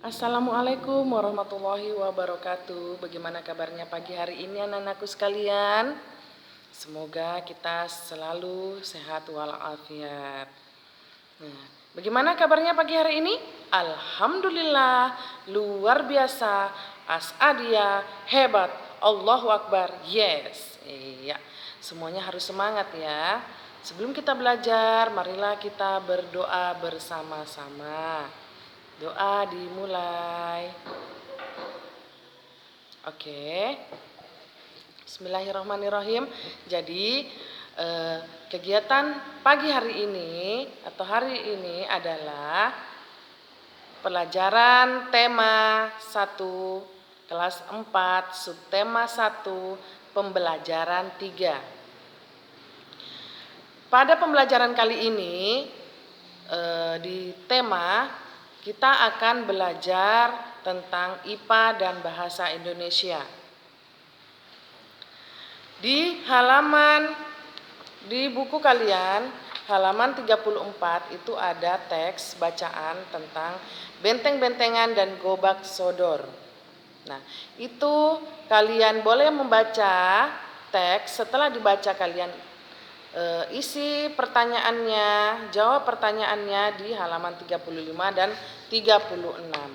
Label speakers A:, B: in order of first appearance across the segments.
A: Assalamualaikum warahmatullahi wabarakatuh. Bagaimana kabarnya pagi hari ini anak-anakku sekalian? Semoga kita selalu sehat walafiat. Nah, bagaimana kabarnya pagi hari ini? Alhamdulillah, luar biasa, asadia, hebat, Allahu Akbar, yes. Iya, semuanya harus semangat ya. Sebelum kita belajar, marilah kita berdoa bersama-sama. Doa dimulai. Oke. Bismillahirrahmanirrahim. Jadi kegiatan pagi hari ini atau hari ini adalah pelajaran tema 1 kelas 4 subtema 1 pembelajaran 3. Pada pembelajaran kali ini di tema kita akan belajar tentang IPA dan bahasa Indonesia. Di buku kalian, halaman 34 itu ada teks bacaan tentang benteng-bentengan dan gobak sodor. Nah, itu kalian boleh membaca teks. Setelah dibaca kalian isi pertanyaannya, jawab pertanyaannya di halaman 35 dan 36.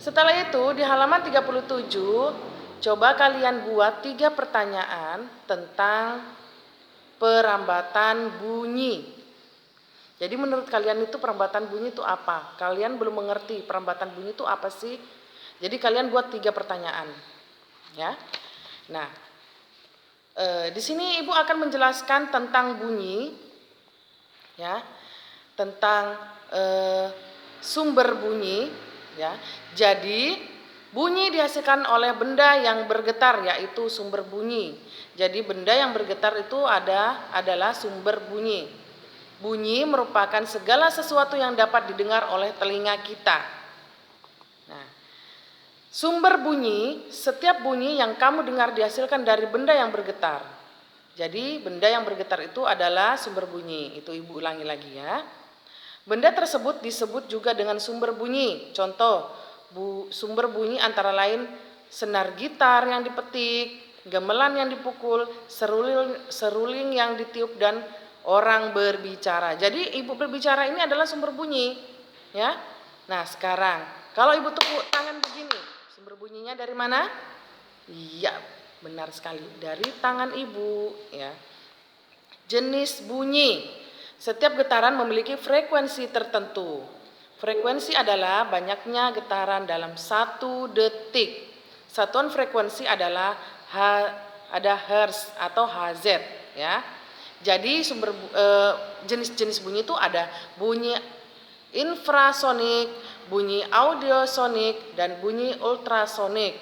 A: Setelah itu di halaman 37 coba kalian buat 3 pertanyaan tentang perambatan bunyi. Jadi menurut kalian itu perambatan bunyi itu apa? Kalian belum mengerti perambatan bunyi itu apa sih? Jadi kalian buat 3 pertanyaan. Ya. Nah, di sini Ibu akan menjelaskan tentang bunyi, ya, tentang sumber bunyi, ya. Jadi bunyi dihasilkan oleh benda yang bergetar, yaitu sumber bunyi. Jadi benda yang bergetar itu adalah sumber bunyi. Bunyi merupakan segala sesuatu yang dapat didengar oleh telinga kita. Nah, sumber bunyi, setiap bunyi yang kamu dengar dihasilkan dari benda yang bergetar. Jadi benda yang bergetar itu adalah sumber bunyi. Itu Ibu ulangi lagi ya. Benda tersebut disebut juga dengan sumber bunyi. Contoh, sumber bunyi antara lain senar gitar yang dipetik, gamelan yang dipukul, seruling yang ditiup, dan orang berbicara. Jadi Ibu berbicara ini adalah sumber bunyi. Ya. Nah sekarang, kalau Ibu tepuk tangan begini, sumber bunyinya dari mana? Iya, benar sekali, dari tangan Ibu, ya. Jenis bunyi. Setiap getaran memiliki frekuensi tertentu. Frekuensi adalah banyaknya getaran dalam 1 detik. Satuan frekuensi adalah ada hertz atau Hz, ya. Jadi jenis-jenis bunyi itu ada bunyi infrasonik, bunyi audiosonik, dan bunyi ultrasonik.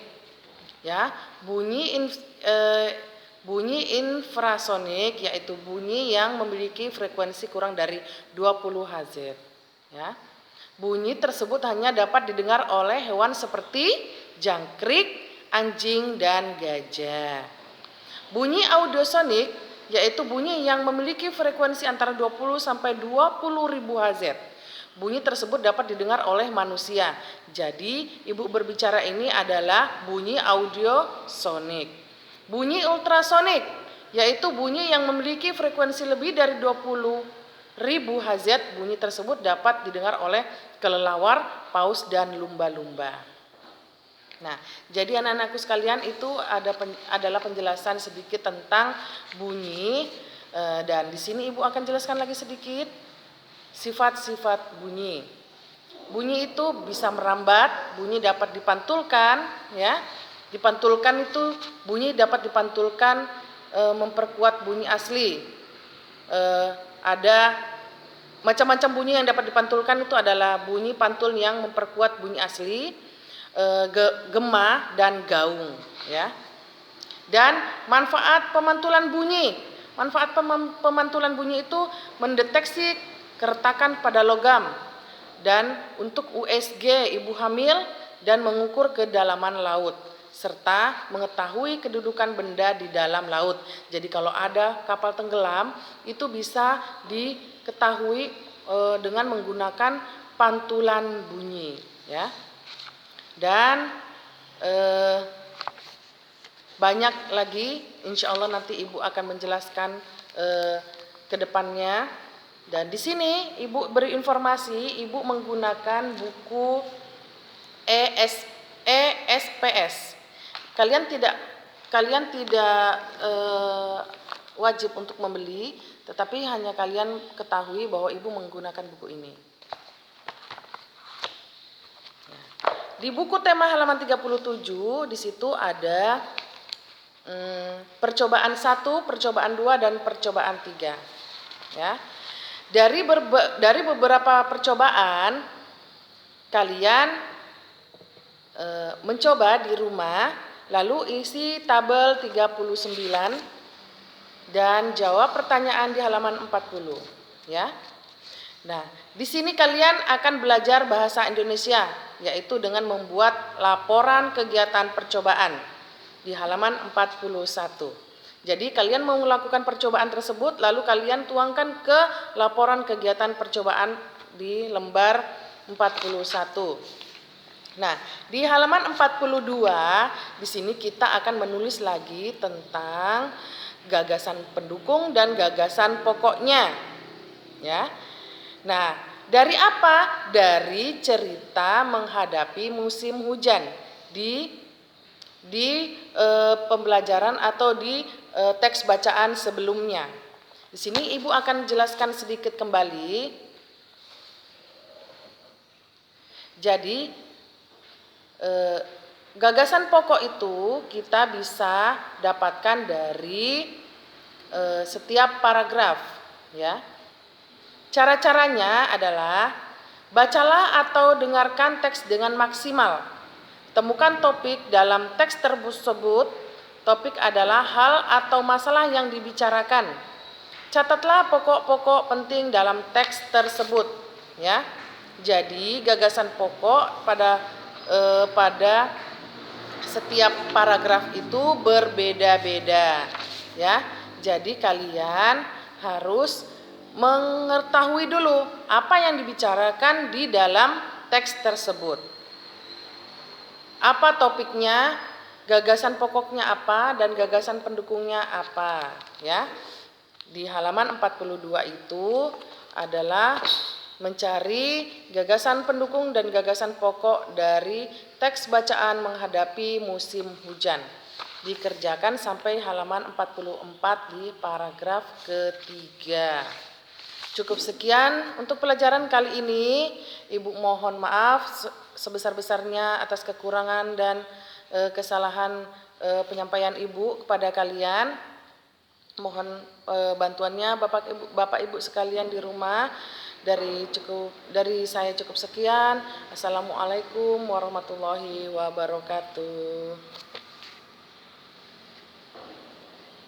A: Ya, bunyi infrasonik yaitu bunyi yang memiliki frekuensi kurang dari 20 Hz. Ya. Bunyi tersebut hanya dapat didengar oleh hewan seperti jangkrik, anjing, dan gajah. Bunyi audiosonik yaitu bunyi yang memiliki frekuensi antara 20 sampai 20 ribu Hz. Bunyi tersebut dapat didengar oleh manusia. Jadi Ibu berbicara ini adalah bunyi audiosonik. Bunyi ultrasonik yaitu bunyi yang memiliki frekuensi lebih dari 20 ribu Hz. Bunyi tersebut dapat didengar oleh kelelawar, paus, dan lumba-lumba. Nah, jadi anak-anakku sekalian itu adalah penjelasan sedikit tentang bunyi, dan di sini Ibu akan jelaskan lagi sedikit sifat-sifat bunyi. Bunyi itu bisa merambat, bunyi dapat dipantulkan, ya. Dipantulkan itu bunyi dapat dipantulkan memperkuat bunyi asli. Ada macam-macam bunyi yang dapat dipantulkan itu adalah bunyi pantul yang memperkuat bunyi asli, gema, dan gaung, ya. Dan manfaat pemantulan bunyi. Manfaat pemantulan bunyi itu mendeteksi keretakan pada logam dan untuk USG ibu hamil dan mengukur kedalaman laut serta mengetahui kedudukan benda di dalam laut. Jadi kalau ada kapal tenggelam itu bisa diketahui dengan menggunakan pantulan bunyi, ya. Dan banyak lagi, insya Allah nanti Ibu akan menjelaskan ke depannya. Dan di sini Ibu beri informasi, Ibu menggunakan buku ESPS. Kalian tidak wajib untuk membeli, tetapi hanya kalian ketahui bahwa Ibu menggunakan buku ini. Di buku tema halaman 37, di situ ada percobaan 1, percobaan 2, dan percobaan 3. Ya. Dari beberapa percobaan, kalian mencoba di rumah, lalu isi tabel 39 dan jawab pertanyaan di halaman 40. Ya. Nah, di sini kalian akan belajar bahasa Indonesia, yaitu dengan membuat laporan kegiatan percobaan di halaman 41. Jadi kalian mau melakukan percobaan tersebut, lalu kalian tuangkan ke laporan kegiatan percobaan di lembar 41. Nah, di halaman 42, di sini kita akan menulis lagi tentang gagasan pendukung dan gagasan pokoknya. Ya. Nah, dari apa? Dari cerita menghadapi musim hujan di pembelajaran atau di teks bacaan sebelumnya. Di sini Ibu akan jelaskan sedikit kembali. Jadi gagasan pokok itu kita bisa dapatkan dari setiap paragraf, ya. Cara-caranya adalah bacalah atau dengarkan teks dengan maksimal. Temukan topik dalam teks tersebut. Topik adalah hal atau masalah yang dibicarakan. Catatlah pokok-pokok penting dalam teks tersebut, ya. Jadi gagasan pokok pada setiap paragraf itu berbeda-beda, ya. Jadi kalian harus mengetahui dulu apa yang dibicarakan di dalam teks tersebut. Apa topiknya, gagasan pokoknya apa, dan gagasan pendukungnya apa, ya. Di halaman 42 itu adalah mencari gagasan pendukung dan gagasan pokok dari teks bacaan menghadapi musim hujan. Dikerjakan sampai halaman 44 di paragraf ketiga. Cukup sekian untuk pelajaran kali ini. Ibu mohon maaf sebesar-besarnya atas kekurangan dan kesalahan penyampaian Ibu kepada kalian. Mohon bantuannya Bapak Ibu sekalian di rumah. Dari saya cukup sekian. Assalamualaikum warahmatullahi wabarakatuh.